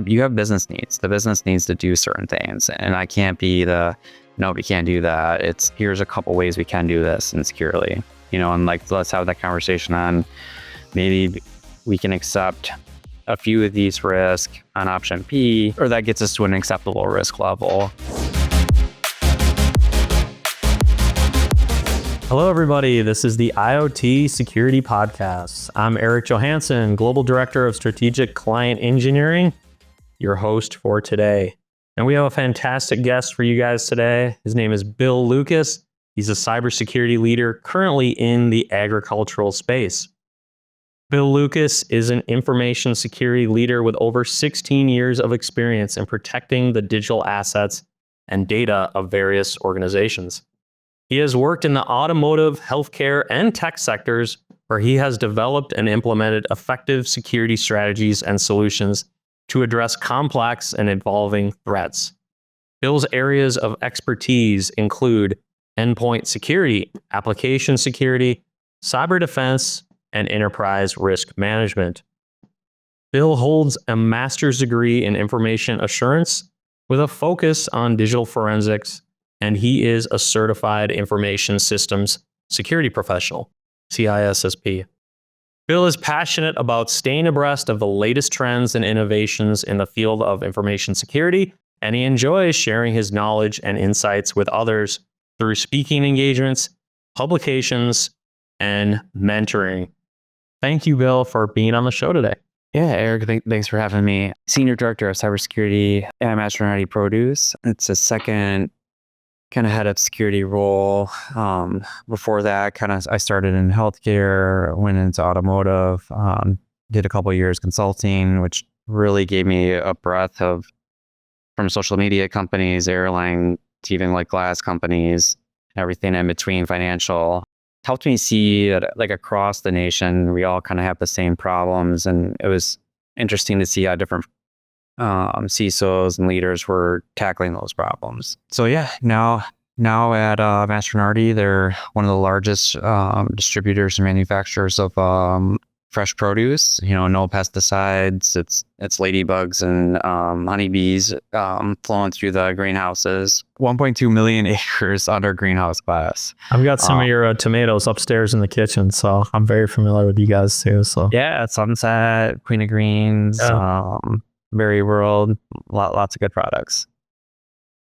you have business needs. The business needs to do certain things, and I can't be no, we can't do that. It's here's a couple ways we can do this and securely, and like, let's have that conversation on maybe we can accept a few of these risks on option P, or that gets us to an acceptable risk level. Hello, everybody. This is the IoT Security Podcast. I'm Eric Johansen, Global Director of Strategic Client Engineering, your host for today. And we have a fantastic guest for you guys today. His name is Bill Lucas. He's a cybersecurity leader currently in the agricultural space. Bill Lucas is an information security leader with over 16 years of experience in protecting the digital assets and data of various organizations. He has worked in the automotive, healthcare, and tech sectors where he has developed and implemented effective security strategies and solutions to address complex and evolving threats. Bill's areas of expertise include endpoint security, application security, cyber defense, and enterprise risk management. Bill holds a master's degree in information assurance with a focus on digital forensics, and he is a certified information systems security professional, CISSP. Bill is passionate about staying abreast of the latest trends and innovations in the field of information security, and he enjoys sharing his knowledge and insights with others through speaking engagements, publications, and mentoring. Thank you, Bill, for being on the show today. Yeah, Eric, thanks for having me. Senior Director of Cybersecurity at Mastronardi Produce. It's a second kind of head of security role. Before that, I started in healthcare, went into automotive, did a couple of years consulting, which really gave me a breadth of from social media companies, airline, to even like glass companies, everything in between, financial. Helped me see that like across the nation, we all kind of have the same problems. And it was interesting to see how different CISOs and leaders were tackling those problems. So yeah, now at Mastronardi, they're one of the largest distributors and manufacturers of fresh produce. No pesticides. It's ladybugs and honeybees flowing through the greenhouses. 1.2 million acres under greenhouse glass. I've got some of your tomatoes upstairs in the kitchen, so I'm very familiar with you guys too. So yeah, Sunset, Queen of Greens, Berry World, lots of good products.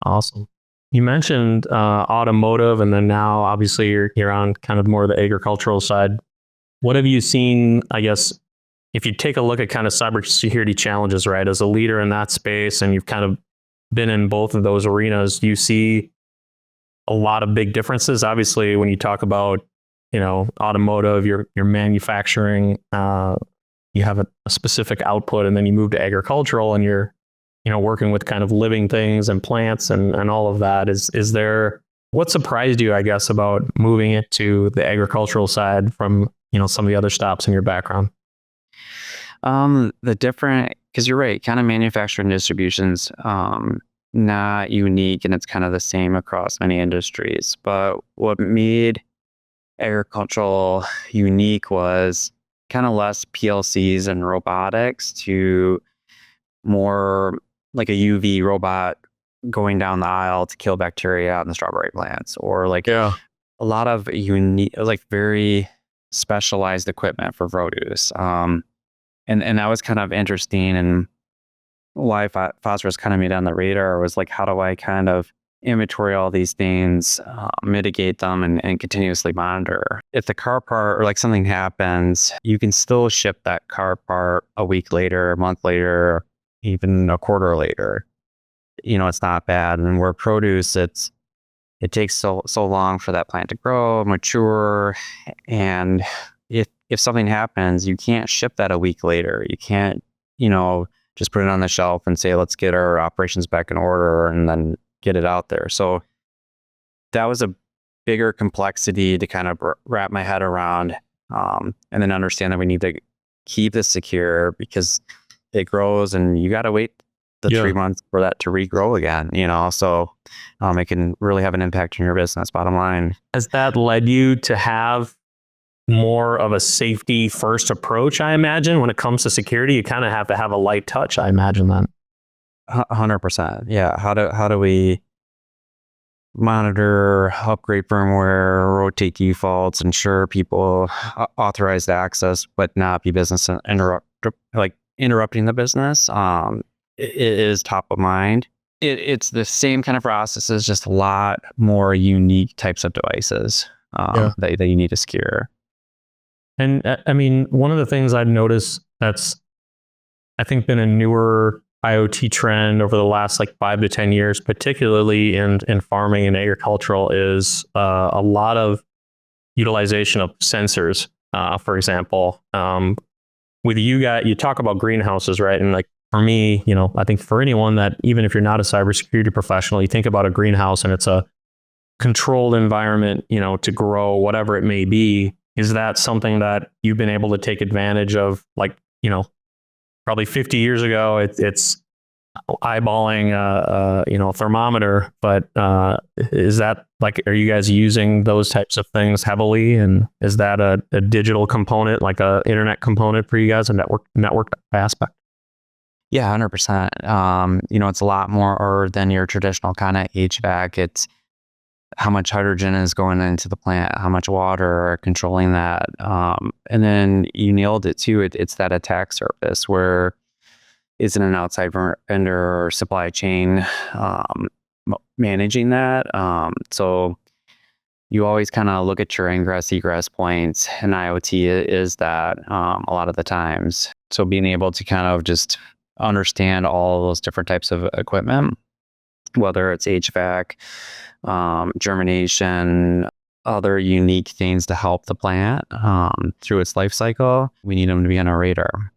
Awesome. You mentioned automotive, and then now obviously you're on kind of more of the agricultural side. What have you seen, I guess, if you take a look at kind of cybersecurity challenges, right, as a leader in that space, and you've kind of been in both of those arenas, do you see a lot of big differences? Obviously, when you talk about, automotive, you're manufacturing, you have a specific output, and then you move to agricultural and you're, working with kind of living things and plants and all of that. Is there, what surprised you, I guess, about moving it to the agricultural side from, some of the other stops in your background? The different, because you're right, kind of manufacturing distribution's not unique, and it's kind of the same across many industries. But what made agricultural unique was kind of less PLCs and robotics to more like a UV robot going down the aisle to kill bacteria on the strawberry plants, or a lot of unique, very specialized equipment for produce. And that was kind of interesting, and why phosphorus kind of made it on the radar was how do I kind of inventory all these things, mitigate them, and continuously monitor. If the car part or something happens, you can still ship that car part a week later, a month later, even a quarter later. It's not bad. And where produce, it takes so long for that plant to grow, mature, and if something happens, you can't ship that a week later. You can't, just put it on the shelf and say, let's get our operations back in order and then get it out there. So that was a bigger complexity to kind of wrap my head around, and then understand that we need to keep this secure because it grows and you got to wait the 3 months for that to regrow again, so it can really have an impact on your business, bottom line. Has that led you to have more of a safety first approach? I imagine when it comes to security, you kind of have to have a light touch, I imagine then. 100%. Yeah. How do we monitor, upgrade firmware, rotate defaults, ensure people authorized access, but not be business interrupting the business. It is top of mind. It's the same kind of processes, just a lot more unique types of devices that you need to secure. And I mean, one of the things I've noticed that's, I think, been a newer IoT trend over the last like 5 to 10 years, particularly in farming and agricultural, is a lot of utilization of sensors. For example, with you guys, you talk about greenhouses, right? And like for me, I think for anyone that, even if you're not a cybersecurity professional, you think about a greenhouse and it's a controlled environment, to grow whatever it may be. Is that something that you've been able to take advantage of? Like, probably 50 years ago, it's eyeballing a thermometer, but is that like, are you guys using those types of things heavily? And is that a digital component, like a internet component for you guys, a network aspect? Yeah, 100%. It's a lot more than your traditional kind of HVAC. It's how much hydrogen is going into the plant, how much water, controlling that. And then you nailed it too. It's that attack surface where isn't an outside vendor or supply chain managing that. So you always kind of look at your ingress, egress points, and IoT is that a lot of the times. So being able to kind of just understand all those different types of equipment, whether it's HVAC, germination, other unique things to help the plant through its life cycle, we need them to be on our radar.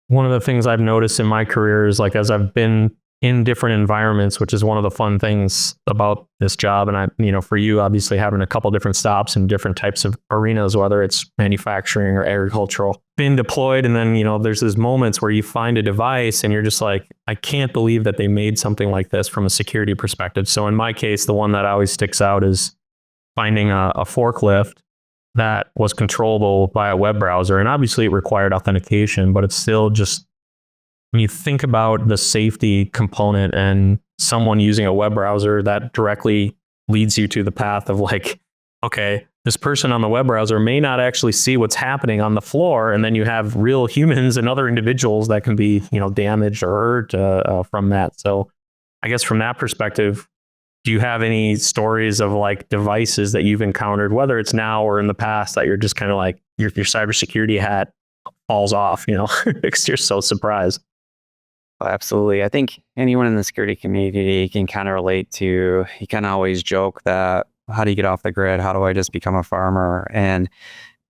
One of the things I've noticed in my career is, like, as I've been in different environments, which is one of the fun things about this job. And for you, obviously having a couple different stops in different types of arenas, whether it's manufacturing or agricultural, been deployed. And then, there's these moments where you find a device and you're just like, I can't believe that they made something like this from a security perspective. So in my case, the one that always sticks out is finding a forklift that was controllable by a web browser. And obviously it required authentication, but it's still just, when you think about the safety component and someone using a web browser, that directly leads you to the path of like, okay, this person on the web browser may not actually see what's happening on the floor. And then you have real humans and other individuals that can be, damaged or hurt from that. So I guess from that perspective, do you have any stories of like devices that you've encountered, whether it's now or in the past, that you're just kind of like, your cybersecurity hat falls off, because you're so surprised? Oh, absolutely. I think anyone in the security community can kind of relate to, you kind of always joke that, how do you get off the grid? How do I just become a farmer? And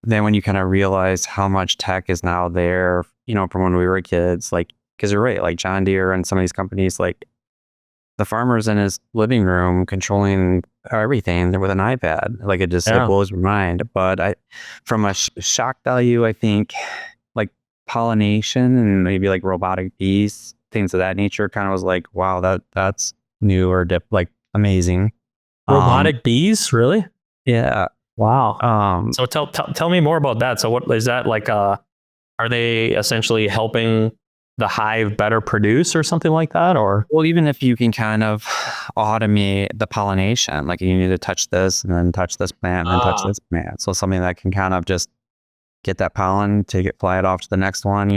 then when you kind of realize how much tech is now there, from when we were kids, like, because you're right, like John Deere and some of these companies, like the farmer's in his living room controlling everything with an iPad. Like it Yeah. blows my mind. But from a shock value, I think like pollination and maybe like robotic bees, things of that nature, kind of was like, wow, that's new or like amazing. Robotic bees, really? Yeah. Wow. Um, So tell me more about that. So what is that like? Are they essentially helping the hive better produce or something like that? Or well, even if you can kind of automate the pollination, like you need to touch this and then touch this plant and then touch this plant. So something that can kind of just get that pollen to fly it off to the next one,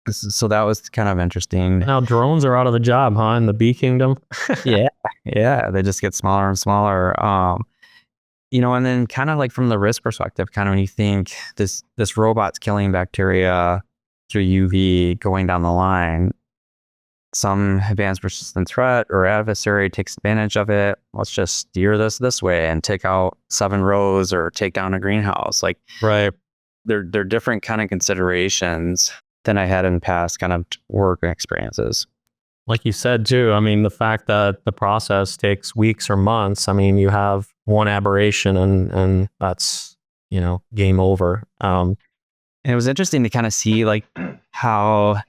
so that was kind of interesting. now drones are out of the job, huh? In the bee kingdom. Yeah. Yeah. They just get smaller and smaller. And then kind of like from the risk perspective, kind of when you think this robot's killing bacteria through UV going down the line, some advanced persistent threat or adversary takes advantage of it. Let's just steer this way and take out 7 rows or take down a greenhouse. Like Right. they're different kind of considerations than I had in past kind of work experiences. Like you said too, I mean, the fact that the process takes weeks or months, I mean, you have one aberration and that's, game over. And it was interesting to kind of see like how,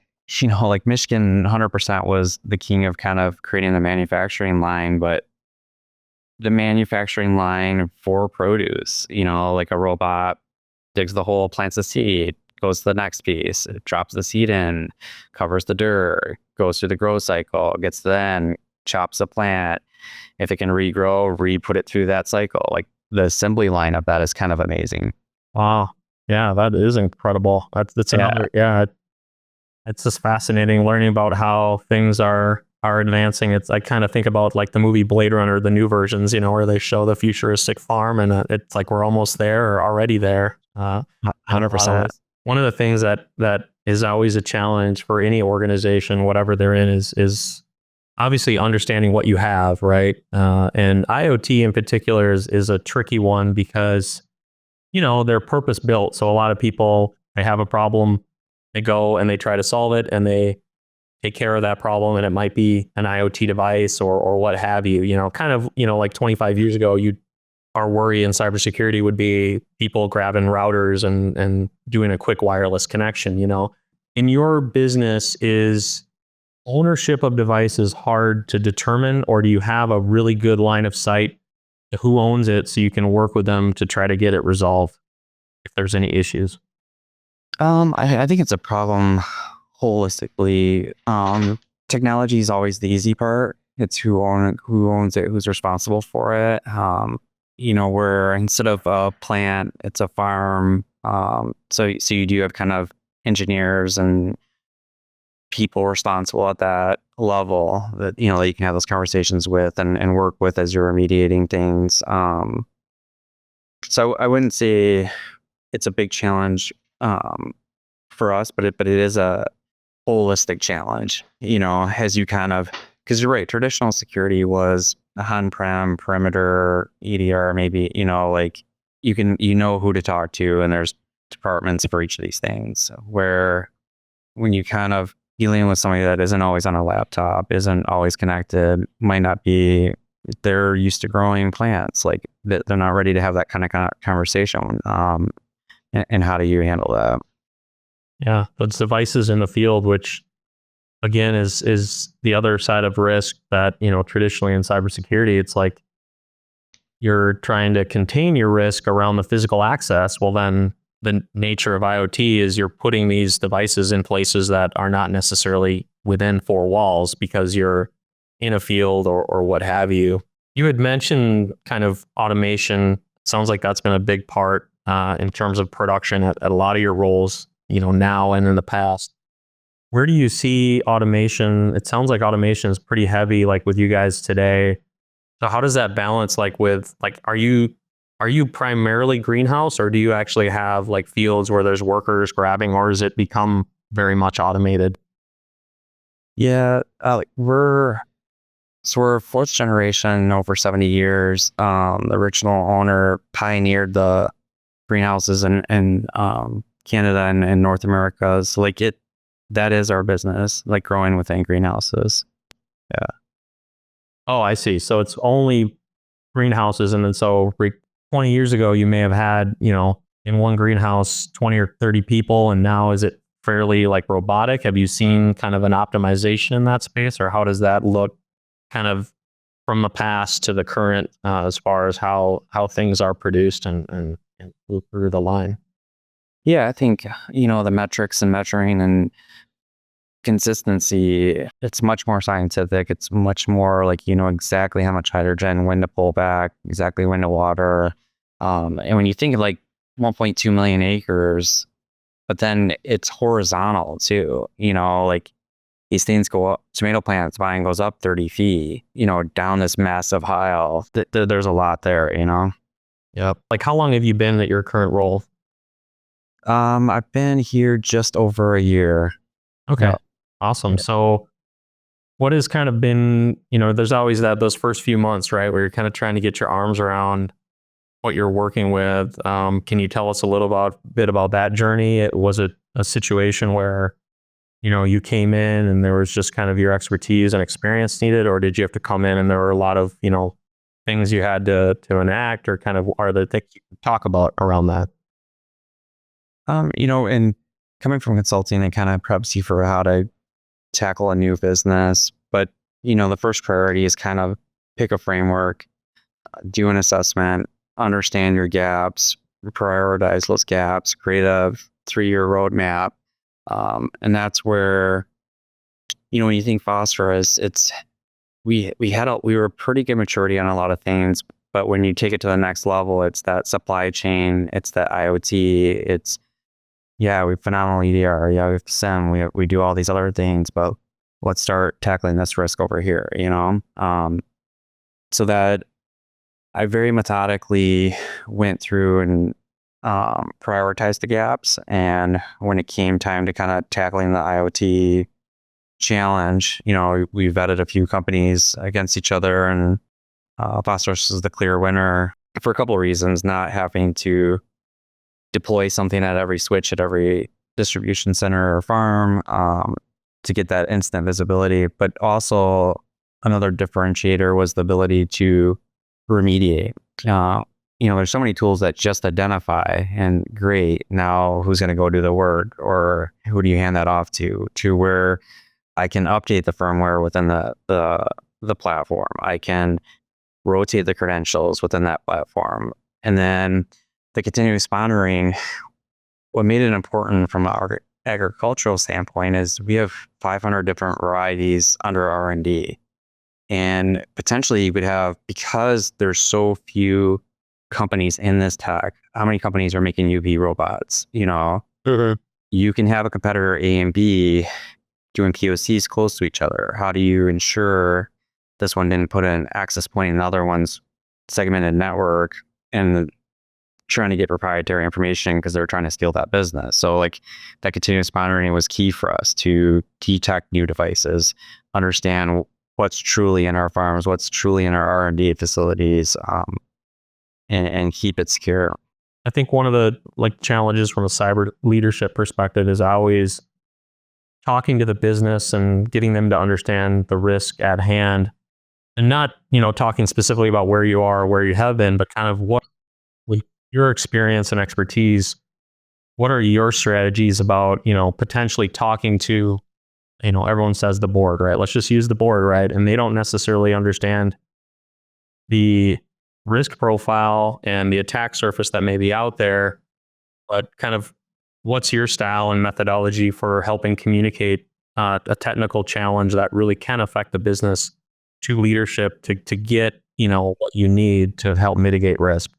like Michigan 100% was the king of kind of creating the manufacturing line, but the manufacturing line for produce, like a robot digs the hole, plants a seed, goes to the next piece. It drops the seed in, covers the dirt, goes through the growth cycle, gets to the end, chops the plant. If it can regrow, re-put it through that cycle. Like the assembly line of that is kind of amazing. Wow. Yeah, that is incredible. That's Yeah. another, yeah, it's just fascinating learning about how things are advancing. I kind of think about like the movie Blade Runner, the new versions, where they show the futuristic farm, and it's like we're almost there or already there. And a lot of 100%. one of the things that is always a challenge for any organization, whatever they're in, is obviously understanding what you have, right? And IoT in particular is a tricky one because they're purpose built. So a lot of people, they have a problem, they go and they try to solve it, and they take care of that problem, and it might be an IoT device or what have you. Kind of like 25 years ago, our worry in cybersecurity would be people grabbing routers and doing a quick wireless connection. In your business, is ownership of devices hard to determine, or do you have a really good line of sight to who owns it so you can work with them to try to get it resolved if there's any issues? I think it's a problem holistically. Technology is always the easy part. It's who owns it, who's responsible for it. Where instead of a plant, it's a farm. So you do have kind of engineers and people responsible at that level that that you can have those conversations with and work with as you're remediating things. So I wouldn't say it's a big challenge for us, but it is a holistic challenge. As you kind of, because you're right, traditional security was a on-prem perimeter EDR, maybe. Like you know who to talk to, and there's departments for each of these things. Where when you kind of dealing with somebody that isn't always on a laptop, isn't always connected, might not be, they're used to growing plants, like they're not ready to have that kind of conversation. And how do you handle that? Yeah, those devices in the field, which again is the other side of risk that traditionally in cybersecurity, it's like you're trying to contain your risk around the physical access. Well, then the nature of IoT is you're putting these devices in places that are not necessarily within four walls because you're in a field or what have you. You had mentioned kind of automation. Sounds like that's been a big part in terms of production at a lot of your roles, now and in the past. Where do you see automation? It sounds like automation is pretty heavy, like with you guys today. So how does that balance, like with, like, are you primarily greenhouse, or do you actually have like fields where there's workers grabbing, or does it become very much automated? Yeah, we're fourth generation, over 70 years. The original owner pioneered the greenhouses in Canada and North America. So that is our business, like growing within greenhouses. Yeah. Oh, I see. So it's only greenhouses, and then 20 years ago you may have had in one greenhouse 20 or 30 people, and now is it fairly like robotic? Have you seen kind of an optimization in that space, or how does that look kind of from the past to the current as far as how things are produced and move through the line? Yeah, I think, the metrics and measuring and consistency, it's much more scientific. It's much more like, exactly how much hydrogen, when to pull back, exactly when to water. And when you think of like 1.2 million acres, but then it's horizontal too, like these things go up, tomato plants, vine goes up 30 feet, down this massive aisle. There's a lot there. Yep. Like, how long have you been at your current role? I've been here just over a year. Okay. Yeah. Awesome. So what has kind of been, there's always those first few months, right, where you're kind of trying to get your arms around what you're working with. Can you tell us a little bit about that journey? Was it a situation where, you came in and there was just kind of your expertise and experience needed, or did you have to come in and there were a lot of, things you had to enact, or kind of are there things you can talk about around that? And coming from consulting, it kind of preps you for how to tackle a new business. But, the first priority is kind of pick a framework, do an assessment, understand your gaps, prioritize those gaps, create a 3-year roadmap. And that's where, when you think phosphorus, we were pretty good maturity on a lot of things, but when you take it to the next level, it's that supply chain, it's that IoT, we have phenomenal EDR, we have SIM, we do all these other things, but let's start tackling this risk over here, so that I very methodically went through and prioritized the gaps. And when it came time to kind of tackling the IoT challenge, we vetted a few companies against each other, and Phosphorus is the clear winner for a couple of reasons. Not having to deploy something at every switch at every distribution center or farm to get that instant visibility, but also another differentiator was the ability to remediate. There's so many tools that just identify, and great. Now who's going to go do the work, or who do you hand that off to where I can update the firmware within the platform. I can rotate the credentials within that platform. And then the continuous monitoring, what made it important from our agricultural standpoint is we have 500 different varieties under R&D. And potentially you would have, because there's so few companies in this tech, how many companies are making UV robots? You can have a competitor A and B doing POCs close to each other. How do you ensure this one didn't put an access point in another one's segmented network and trying to get proprietary information because they're trying to steal that business? So that continuous monitoring was key for us to detect new devices, understand what's truly in our farms, what's truly in our R&D facilities, and keep it secure. I think one of the challenges from a cyber leadership perspective is always talking to the business and getting them to understand the risk at hand, and not, talking specifically about where you are or where you have been, but kind of what, with your experience and expertise, what are your strategies about, potentially talking to, everyone says the board, right? Let's just use the board, right? And they don't necessarily understand the risk profile and the attack surface that may be out there, but kind of what's your style and methodology for helping communicate a technical challenge that really can affect the business to leadership to get, what you need to help mitigate risk?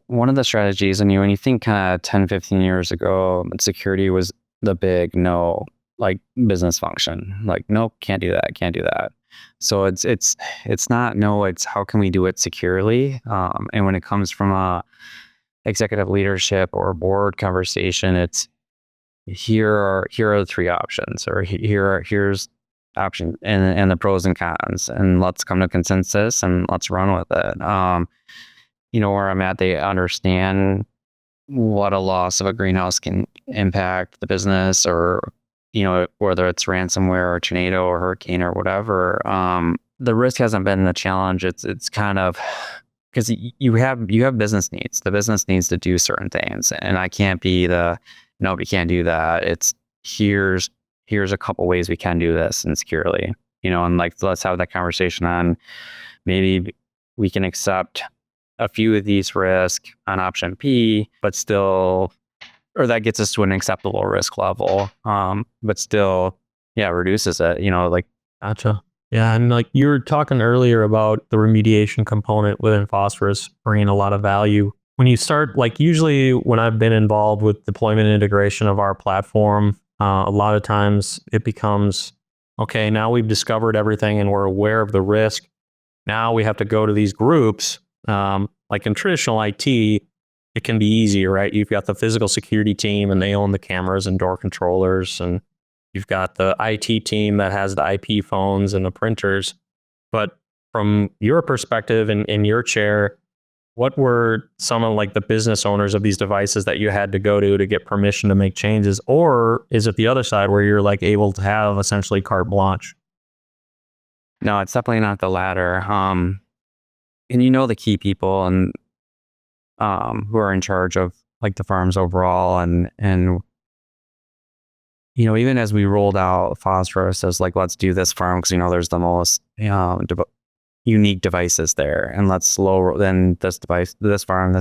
One of the strategies, and when you think kind of 10, 15 years ago, security was the big no, business function. No, can't do that. So it's not no, it's how can we do it securely? And when it comes from a executive leadership or board conversation, it's here are the 3 options, or here's option and the pros and cons, and let's come to consensus and let's run with it. Where I'm at, they understand what a loss of a greenhouse can impact the business, or whether it's ransomware or tornado or hurricane or whatever. The risk hasn't been the challenge. It's kind of because you have business needs. The business needs to do certain things, and I can't be no, we can't do that. It's here's a couple ways we can do this and securely. And let's have that conversation on maybe we can accept a few of these risks on option P, but still, or that gets us to an acceptable risk level, but still, reduces it. Gotcha. Yeah, and you were talking earlier about the remediation component within phosphorus bringing a lot of value. When you start, usually when I've been involved with deployment integration of our platform, a lot of times it becomes, okay, now we've discovered everything and we're aware of the risk. Now we have to go to these groups. In traditional IT, it can be easier, right? You've got the physical security team and they own the cameras and door controllers, and you've got the IT team that has the IP phones and the printers. But from your perspective and in your chair, what were some of the business owners of these devices that you had to go to get permission to make changes? Or is it the other side where you're able to have essentially carte blanche? No, it's definitely not the latter. And the key people and who are in charge of the farms overall, and even as we rolled out phosphorus as let's do this farm because there's the most unique devices there, and let's slow then this device, this farm.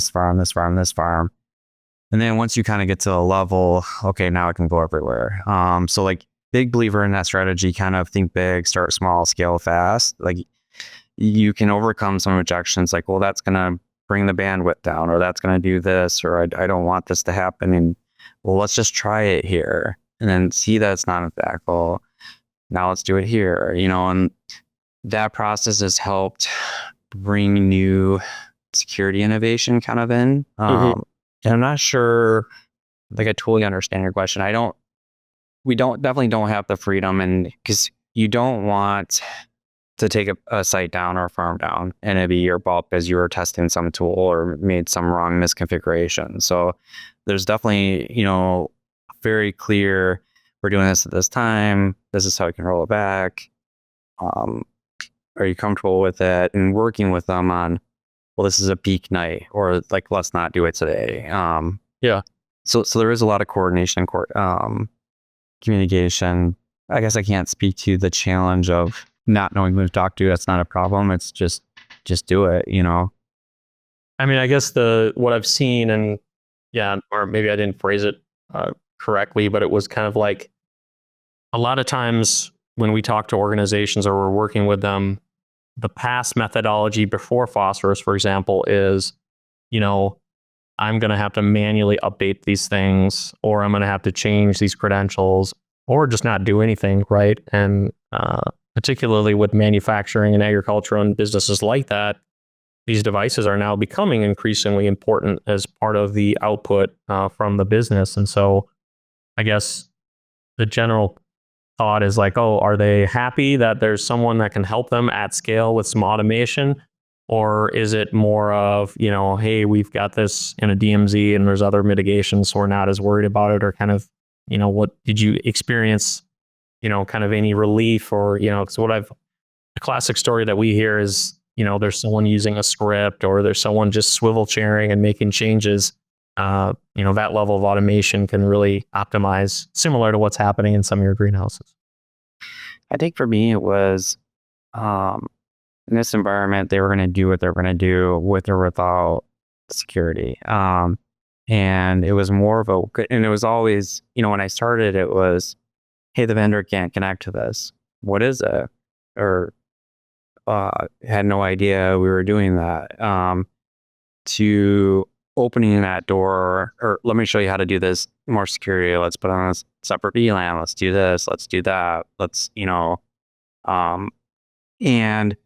And then once you kind of get to a level, okay, now it can go everywhere. So like big believer in that strategy, kind of think big, start small, scale fast. Like you can overcome some objections like, well, that's going to bring the bandwidth down, or that's going to do this, or I don't want this to happen. And well, let's just try it here and then see that it's not impactful. Now let's do it here, and that process has helped bring new security innovation kind of in. And I'm not sure, like I totally understand your question. We definitely don't have the freedom, and because you don't want to take a site down or a farm down and it be your fault because you were testing some tool or made some wrong misconfiguration. So there's definitely, very clear, we're doing this at this time. This is how we can roll it back. Are you comfortable with it? And working with them on, well, this is a peak night, or like, let's not do it today. Yeah. So there is a lot of coordination and communication. I guess I can't speak to the challenge of not knowing who to talk to. That's not a problem. It's just do it, I mean, I guess what I've seen, and yeah, or maybe I didn't phrase it correctly, but it was kind of like a lot of times when we talk to organizations or we're working with them, the past methodology before phosphorus, for example, is, I'm going to have to manually update these things, or I'm going to have to change these credentials, or just not do anything, right? And particularly with manufacturing and agriculture and businesses like that, these devices are now becoming increasingly important as part of the output from the business. And so I guess the general thought is like, oh, are they happy that there's someone that can help them at scale with some automation? Or is it more of, hey, we've got this in a DMZ and there's other mitigations, so we're not as worried about it? Or kind of, what did you experience, kind of any relief? Or, because a classic story that we hear is, there's someone using a script, or there's someone just swivel chairing and making changes. That level of automation can really optimize, similar to what's happening in some of your greenhouses. I think for me, it was, in this environment, they were going to do what they're going to do with or without security. And it was more of and it was always, when I started, it was, hey, the vendor can't connect to this. What is it? Or had no idea we were doing that. To opening that door, or let me show you how to do this more security. Let's put on a separate VLAN. Let's do this. Let's do that. Let's, and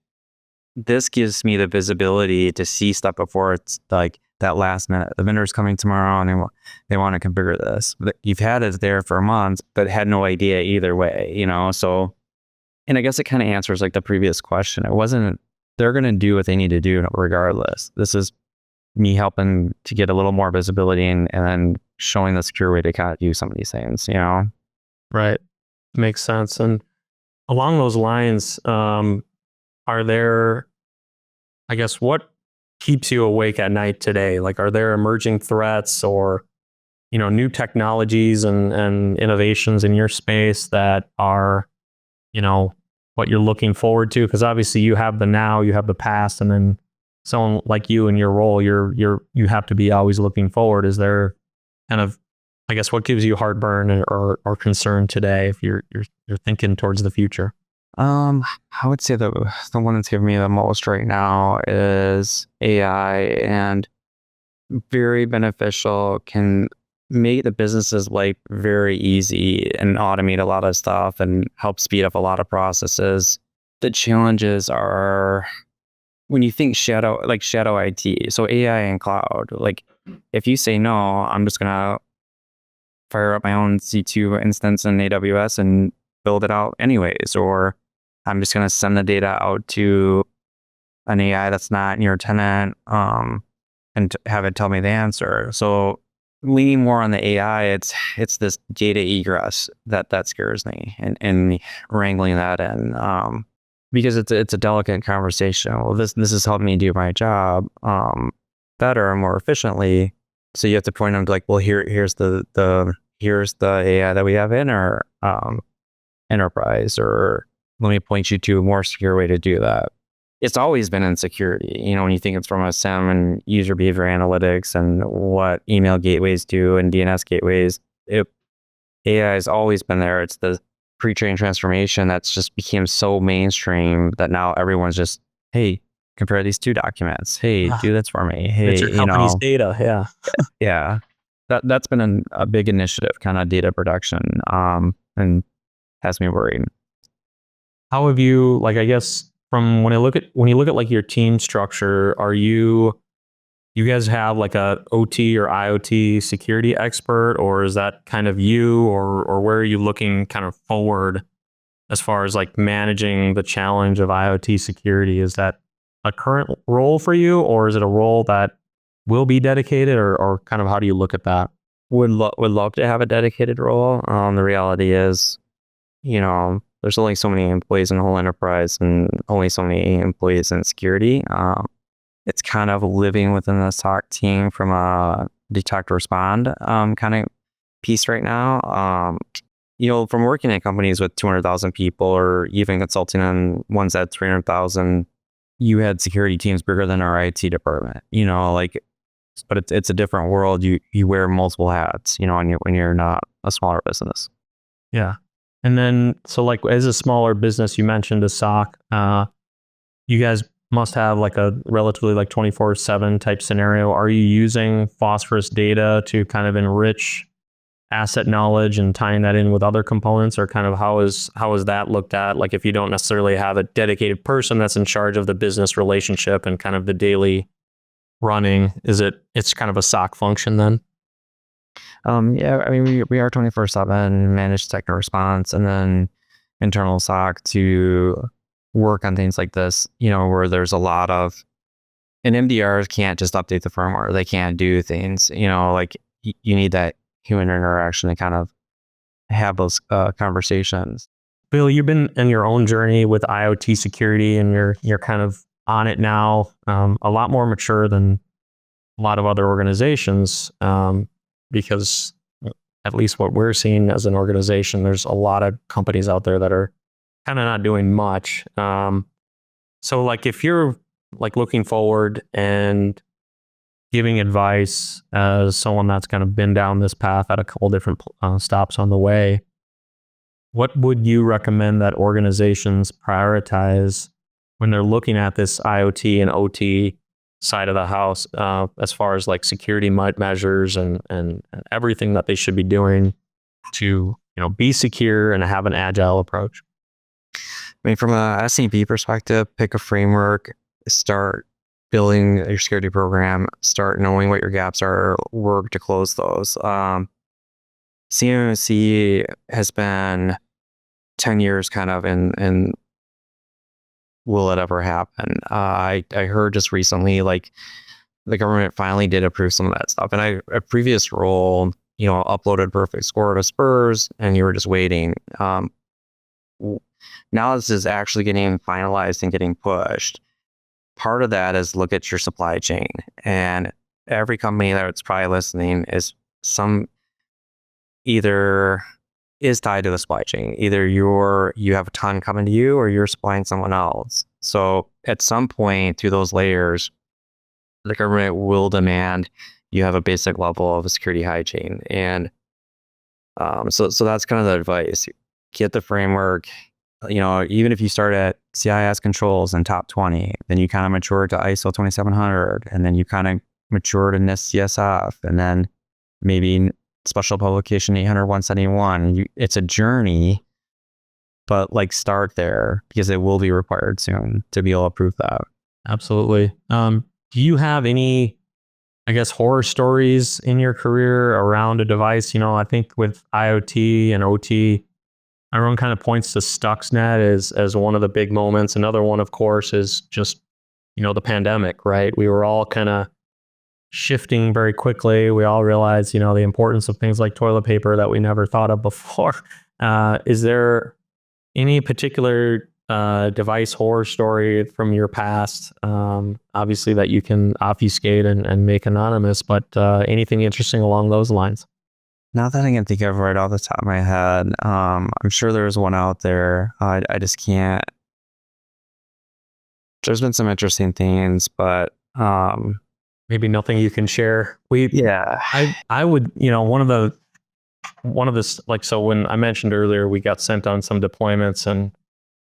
this gives me the visibility to see stuff before it's like that last minute. The vendor's coming tomorrow and they want to configure this. But you've had it there for months, but had no idea either way, So, and I guess it kind of answers like the previous question. It wasn't, they're going to do what they need to do regardless. This is me helping to get a little more visibility and then showing the secure way to kind of do some of these things, Right. Makes sense. And along those lines, are there, I guess, what keeps you awake at night today? Like, are there emerging threats or, new technologies and innovations in your space that are, what you're looking forward to? Because obviously you have the now, you have the past, and then someone like you in your role, you have to be always looking forward. Is there kind of, I guess, what gives you heartburn or concern today if you're thinking towards the future? I would say the one that's giving me the most right now is AI, and very beneficial, can make the business's life very easy and automate a lot of stuff and help speed up a lot of processes. The challenges are when you think shadow IT, so AI and cloud. Like if you say no, I'm just gonna fire up my own C2 instance in AWS and build it out anyways, or I'm just gonna send the data out to an AI that's not in your tenant, and have it tell me the answer. So leaning more on the AI, it's this data egress that scares me, and wrangling that in, because it's a delicate conversation. Well, this has helped me do my job better and more efficiently. So you have to point them to like, well, here's the AI that we have in our enterprise, or let me point you to a more secure way to do that. it's always been in security. When you think it's from a SIEM and user behavior analytics and what email gateways do and DNS gateways, AI has always been there. It's the pre-trained transformation that's just became so mainstream that now everyone's just, hey, compare these two documents. Hey, Ah, do this for me. it's Hey, your company's data. Yeah. yeah. That's been a big initiative, kind of data production, and has me worried. How have you, like, I guess from when you look at like your team structure, you guys have like a OT or IoT security expert, or is that kind of you, or where are you looking kind of forward as far as like managing the challenge of IoT security? Is that a current role for you, or is it a role that will be dedicated, or kind of how do you look at that? Would love to have a dedicated role. The reality is, there's only so many employees in the whole enterprise and only so many employees in security. It's kind of living within the SOC team from a detect respond kind of piece right now. From working at companies with 200,000 people or even consulting on ones at 300,000, you had security teams bigger than our IT department, but it's a different world. You wear multiple hats, when you're not a smaller business. Yeah. And then, so like as a smaller business, you mentioned a SOC. You guys must have like a relatively like 24/7 type scenario. Are you using phosphorus data to kind of enrich asset knowledge and tying that in with other components, or kind of how is that looked at? Like if you don't necessarily have a dedicated person that's in charge of the business relationship and kind of the daily running, it's kind of a SOC function then? Yeah, I mean, we are 24/7 managed technical response and then internal SOC to work on things like this, where there's a lot of, and MDRs can't just update the firmware. They can't do things, like you need that human interaction to kind of have those conversations. Bill, you've been in your own journey with IoT security, and you're kind of on it now, a lot more mature than a lot of other organizations, because at least what we're seeing as an organization, there's a lot of companies out there that are kind of not doing much. So like if you're like looking forward and giving advice as someone that's kind of been down this path at a couple different stops on the way, what would you recommend that organizations prioritize when they're looking at this IoT and OT side of the house, as far as like security measures and everything that they should be doing to be secure and have an agile approach? I mean, from a SCP perspective, pick a framework, start building your security program, start knowing what your gaps are, work to close those. CMMC has been 10 years kind of in will it ever happen? I heard just recently, like the government finally did approve some of that stuff. And a previous role, uploaded perfect score to Spurs and you were just waiting. Now this is actually getting finalized and getting pushed. Part of that is look at your supply chain, and every company that's probably listening is either is tied to the supply chain. Either you have a ton coming to you or you're supplying someone else. So at some point through those layers, the government will demand you have a basic level of security hygiene. And so that's kind of the advice. Get the framework. Even if you start at CIS controls and top 20, then you kind of mature to ISO 2700, and then you kind of mature to NIST CSF, and then maybe special publication 800 171. It's a journey, but like start there because it will be required soon to be able to approve that. Absolutely. Do you have any, I guess, horror stories in your career around a device? I think with IoT and OT, everyone kind of points to Stuxnet as one of the big moments. Another one, of course, is just, the pandemic, right? We were all kind of shifting very quickly. We all realized, the importance of things like toilet paper that we never thought of before. Is there any particular device horror story from your past, obviously that you can obfuscate and make anonymous, but anything interesting along those lines? Not that I can think of right off the top of my head. I'm sure there's one out there. I just can't there's been some interesting things, but Maybe nothing you can share. yeah. I would, one of this, like, so when I mentioned earlier, we got sent on some deployments, and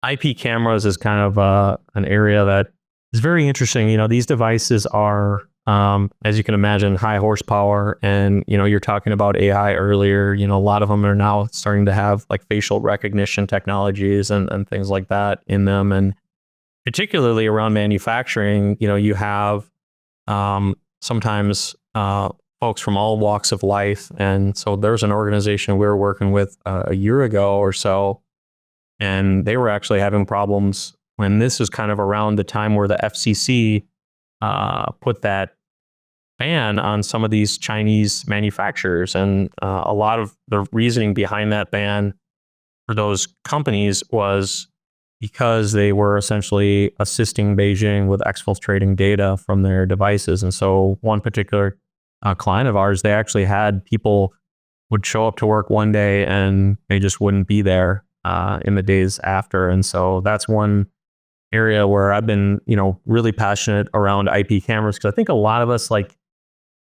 IP cameras is kind of an area that is very interesting. These devices are, as you can imagine, high horsepower, and you're talking about AI earlier. A lot of them are now starting to have like facial recognition technologies and things like that in them, and particularly around manufacturing. You have sometimes folks from all walks of life, and so there's an organization we were working with a year ago or so, and they were actually having problems when this was kind of around the time where the FCC put that ban on some of these Chinese manufacturers. And a lot of the reasoning behind that ban for those companies was because they were essentially assisting Beijing with exfiltrating data from their devices. And so one particular client of ours, they actually had people would show up to work one day and they just wouldn't be there in the days after. And so that's one area where I've been, really passionate around IP cameras, because I think a lot of us, like,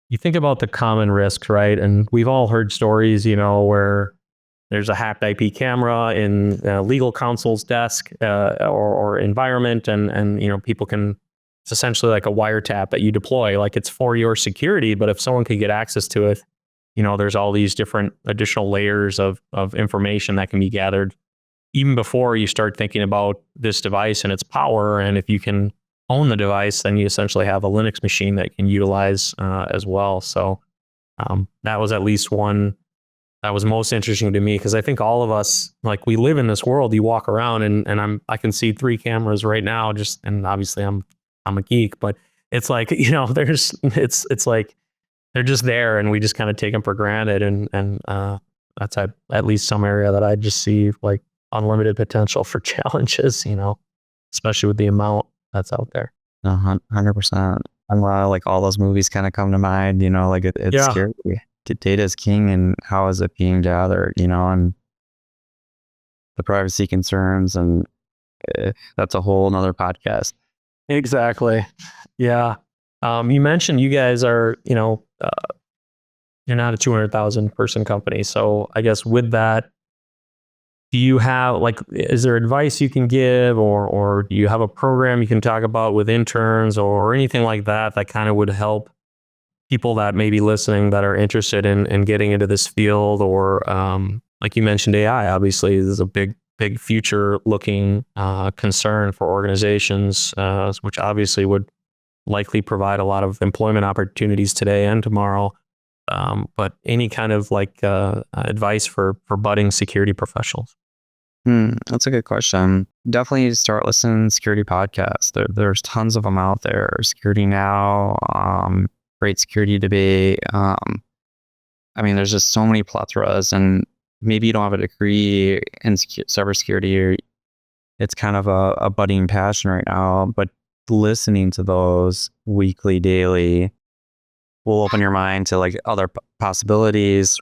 you think about the common risks, right? And we've all heard stories, where there's a hacked IP camera in legal counsel's desk or environment, and people can. It's essentially like a wiretap that you deploy, like it's for your security. But if someone could get access to it, there's all these different additional layers of information that can be gathered even before you start thinking about this device and its power. And if you can own the device, then you essentially have a Linux machine that you can utilize as well. So that was at least one that was most interesting to me, because I think all of us, like, we live in this world. You walk around and I can see 3 cameras right now, and obviously I'm a geek, but it's like, it's like they're just there, and we just kind of take them for granted. And that's at least some area that I just see like unlimited potential for challenges, especially with the amount that's out there. 100%. And like all those movies kind of come to mind, like it's Yeah. scary. Data is king, and how is it being gathered, and the privacy concerns, and that's a whole nother podcast. Exactly. Yeah. You mentioned you guys are, you're not a 200,000 person company. So I guess with that, do you have, like, is there advice you can give, or do you have a program you can talk about with interns or anything like that that kind of would help people that may be listening that are interested in getting into this field? Or like you mentioned, AI obviously is a big future looking concern for organizations, which obviously would likely provide a lot of employment opportunities today and tomorrow. But any kind of like advice for budding security professionals? That's a good question. Definitely start listening to security podcasts. There's tons of them out there. Security Now, Great Security Debate. There's just so many plethoras, and maybe you don't have a degree in cybersecurity, or it's kind of a budding passion right now, but listening to those weekly, daily will open your mind to like other possibilities.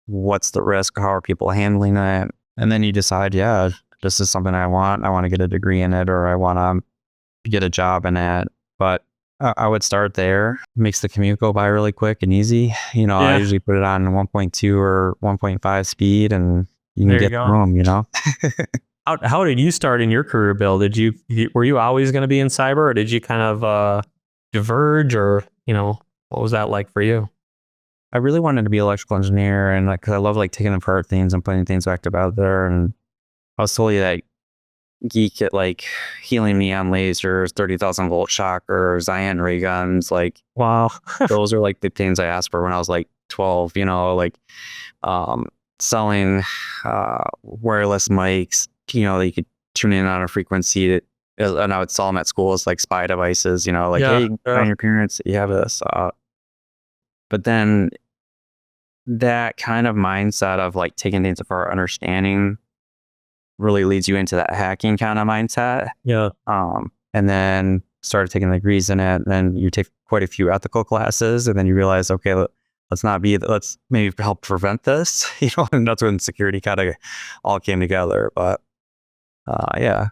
What's the risk? How are people handling it? And then you decide, yeah, this is something I want. I want to get a degree in it, or I want to get a job in it. But I would start there. Makes the commute go by really quick and easy. I Yeah. usually put it on 1.2 or 1.5 speed, and you can There you get go. home, How did you start in your career, Bill? Were you always going to be in cyber, or did you kind of diverge, or what was that like for you? I really wanted to be an electrical engineer, and like, 'cause I love like taking apart things and putting things back together. And I was totally like geek at like healing neon lasers, 30,000 volt shockers, ion ray guns. Like, Wow. those are like the things I asked for when I was like 12. Like selling wireless mics. That you could tune in on a frequency. And I would sell them at schools like spy devices. Like, Yeah. hey, find your parents, you have this. But then that kind of mindset of like taking things apart, understanding, really leads you into that hacking kind of mindset. Yeah. And then started taking the degrees in it. And then you take quite a few ethical classes, and then you realize, okay, let's maybe help prevent this, and that's when security kind of all came together. But yeah.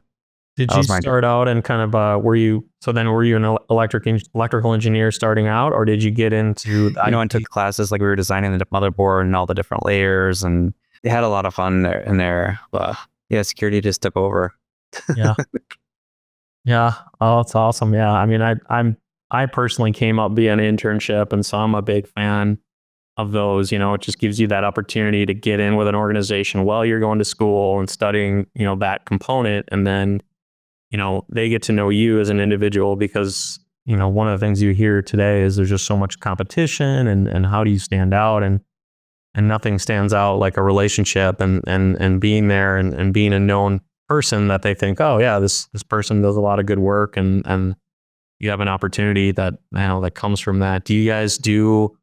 Did That you was my start out and kind of were you an electrical engineer starting out, or did you get into the and took IT? classes like we were designing the motherboard and all the different layers, and they had a lot of fun there in there. But yeah, security just took over. Yeah. Yeah. Oh, that's awesome. Yeah. I mean, I personally came up via an internship, and so I'm a big fan of those. It just gives you that opportunity to get in with an organization while you're going to school and studying, that component. And then, they get to know you as an individual because, one of the things you hear today is there's just so much competition, and how do you stand out? And nothing stands out like a relationship and being there and being a known person that they think, oh yeah, this person does a lot of good work, and you have an opportunity that, that comes from that. Do you guys do,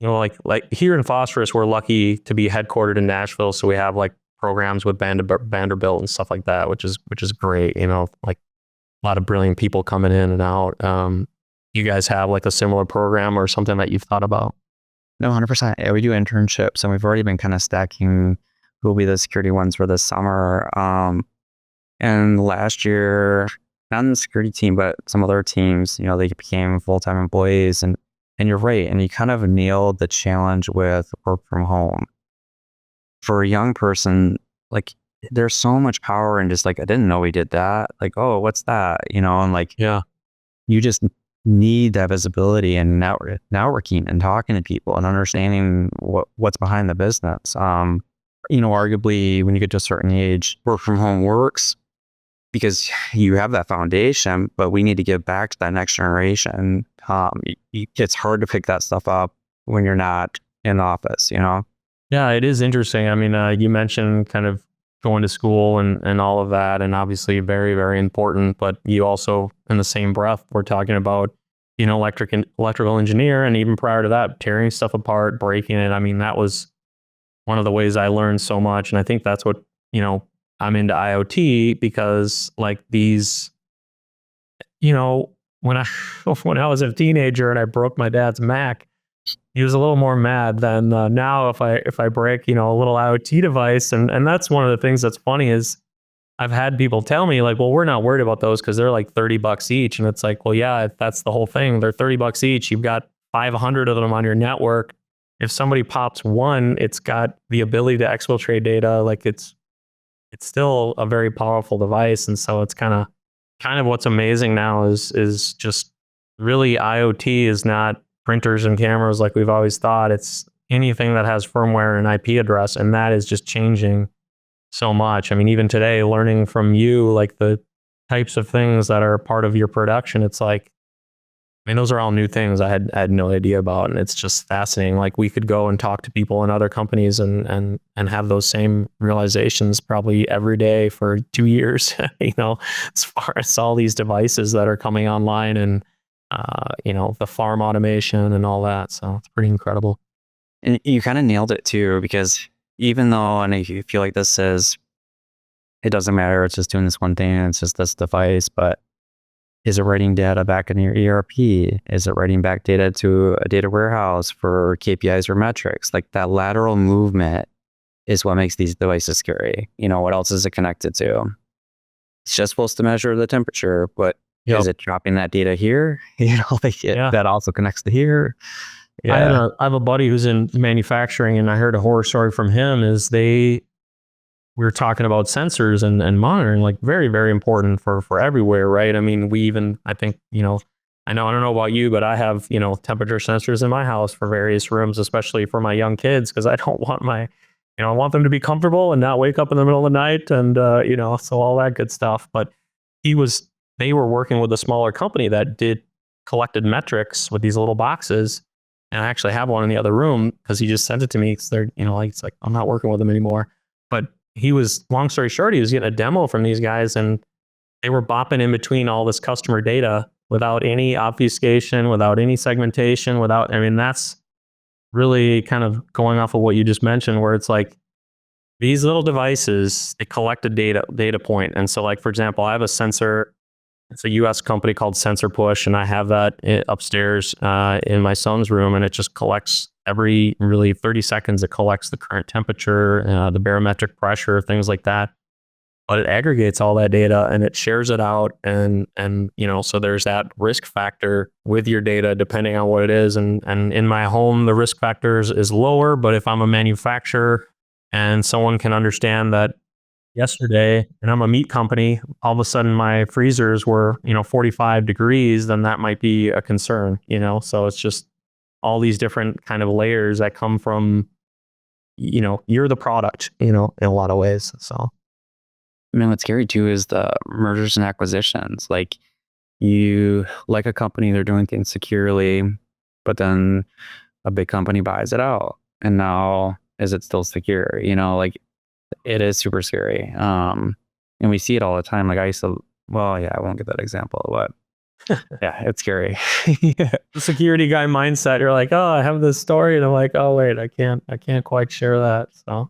like here in Phosphorus, we're lucky to be headquartered in Nashville, so we have like programs with Vanderbilt and stuff like that, which is great. Like a lot of brilliant people coming in and out. You guys have like a similar program or something that you've thought about? No, 100%. Yeah, we do internships, and we've already been kind of stacking who will be the security ones for this summer. And last year, not in the security team, but some other teams, they became full-time employees. And you're right. And you kind of nailed the challenge with work from home. For a young person, like there's so much power in just like, I didn't know we did that. Like, oh, what's that? And like, Yeah. you just need that visibility and networking and talking to people and understanding what's behind the business. Arguably when you get to a certain age, work from home works because you have that foundation, but we need to give back to that next generation. It's hard to pick that stuff up when you're not in the office, Yeah, it is interesting. I mean, you mentioned kind of going to school and all of that, and obviously very, very important. But you also, in the same breath, we're talking about, electrical engineer, and even prior to that, tearing stuff apart, breaking it. I mean, that was one of the ways I learned so much, and I think that's what I'm into IoT because like these, when I when I was a teenager and I broke my dad's Mac. He was a little more mad than now if I break, a little IoT device. And that's one of the things that's funny is I've had people tell me like, well, we're not worried about those because they're like $30 each. And it's like, well, yeah, that's the whole thing. They're $30 each. You've got 500 of them on your network. If somebody pops one, it's got the ability to exfiltrate data. Like it's still a very powerful device. And so it's kind of what's amazing now is just really IoT is not printers and cameras like we've always thought. It's anything that has firmware and IP address, and that is just changing so much. I mean, even today, learning from you, like the types of things that are part of your production, it's like, I mean, those are all new things I had no idea about, and it's just fascinating. Like we could go and talk to people in other companies and have those same realizations probably every day for 2 years. As far as all these devices that are coming online and the farm automation and all that. So it's pretty incredible. And you kind of nailed it too, because even though, and if you feel like it doesn't matter, it's just doing this one thing, and it's just this device, but is it writing data back in your ERP? Is it writing back data to a data warehouse for KPIs or metrics? Like that lateral movement is what makes these devices scary. What else is it connected to? It's just supposed to measure the temperature, but is it dropping that data here? That also connects to here. Yeah. I have a buddy who's in manufacturing, and I heard a horror story from him. We were talking about sensors and monitoring, like very, very important for everywhere, right? I mean, I think, I don't know about you, but I have, temperature sensors in my house for various rooms, especially for my young kids, because I don't want I want them to be comfortable and not wake up in the middle of the night and, so all that good stuff. But they were working with a smaller company that collected metrics with these little boxes. And I actually have one in the other room because he just sent it to me because they're, it's like, I'm not working with them anymore. But long story short, he was getting a demo from these guys, and they were bopping in between all this customer data without any obfuscation, without any segmentation, that's really kind of going off of what you just mentioned, where it's like these little devices, they collect a data point. And so like, for example, I have a sensor. It's a US company called Sensor Push, and I have that upstairs in my son's room, and it just collects every really 30 seconds. It collects the current temperature, the barometric pressure, things like that. but it aggregates all that data and it shares it out. And so there's that risk factor with your data, depending on what it is. And in my home, the risk factor is lower, but if I'm a manufacturer and someone can understand that yesterday, and I'm a meat company, all of a sudden my freezers were, 45 degrees, then that might be a concern, So it's just all these different kind of layers that come from, you're the product, in a lot of ways. So. I mean, what's scary too is the mergers and acquisitions. Like you like a company, they're doing things securely, but then a big company buys it out. And now is it still secure? Like it is super scary. And we see it all the time. Like I used to, well, yeah, I won't get that example, but yeah, it's scary. The security guy mindset, you're like, oh, I have this story. And I'm like, oh, wait, I can't quite share that. So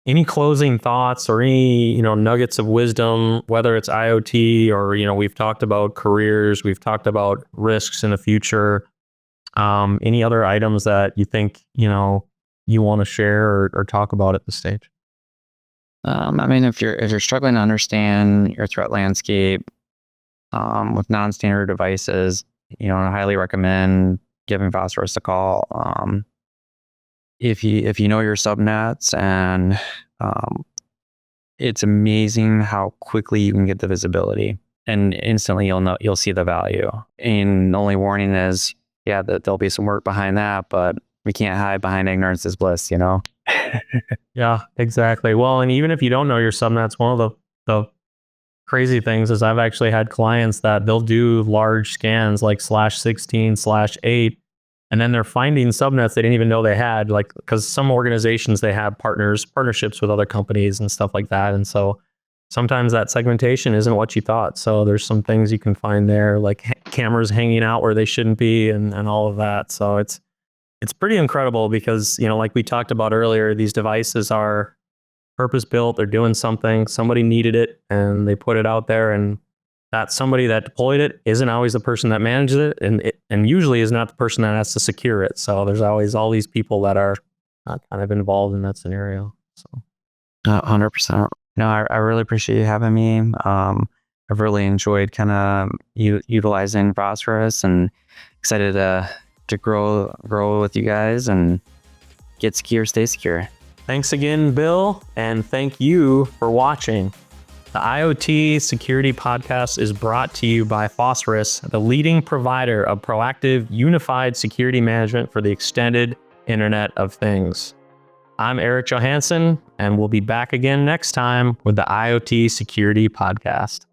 any closing thoughts or any, nuggets of wisdom, whether it's IoT or, we've talked about careers, we've talked about risks in the future. Any other items that you think, you want to share or talk about at this stage? I mean, if you're struggling to understand your threat landscape with non-standard devices, I highly recommend giving Phosphorus a call. If you know your subnets, and it's amazing how quickly you can get the visibility, and instantly you'll see the value. And the only warning is, yeah, that there'll be some work behind that, but we can't hide behind ignorance is bliss, Yeah, exactly. Well, and even if you don't know your subnets, one of the crazy things is I've actually had clients that they'll do large scans like /16/8, and then they're finding subnets they didn't even know they had, like, because some organizations, they have partnerships with other companies and stuff like that. And so sometimes that segmentation isn't what you thought. So there's some things you can find there, like cameras hanging out where they shouldn't be and all of that. So it's pretty incredible because, like we talked about earlier, these devices are purpose built. They're doing something. Somebody needed it and they put it out there, and that somebody that deployed it isn't always the person that manages it, and usually is not the person that has to secure it. So there's always all these people that are kind of involved in that scenario. So 100%. No, I really appreciate you having me. I've really enjoyed kind of utilizing Phosphorus, and excited to grow with you guys and get secure, stay secure. Thanks again, Bill, and thank you for watching. The IoT Security Podcast is brought to you by Phosphorus, the leading provider of proactive, unified security management for the extended Internet of Things. I'm Eric Johansen, and we'll be back again next time with the IoT Security Podcast.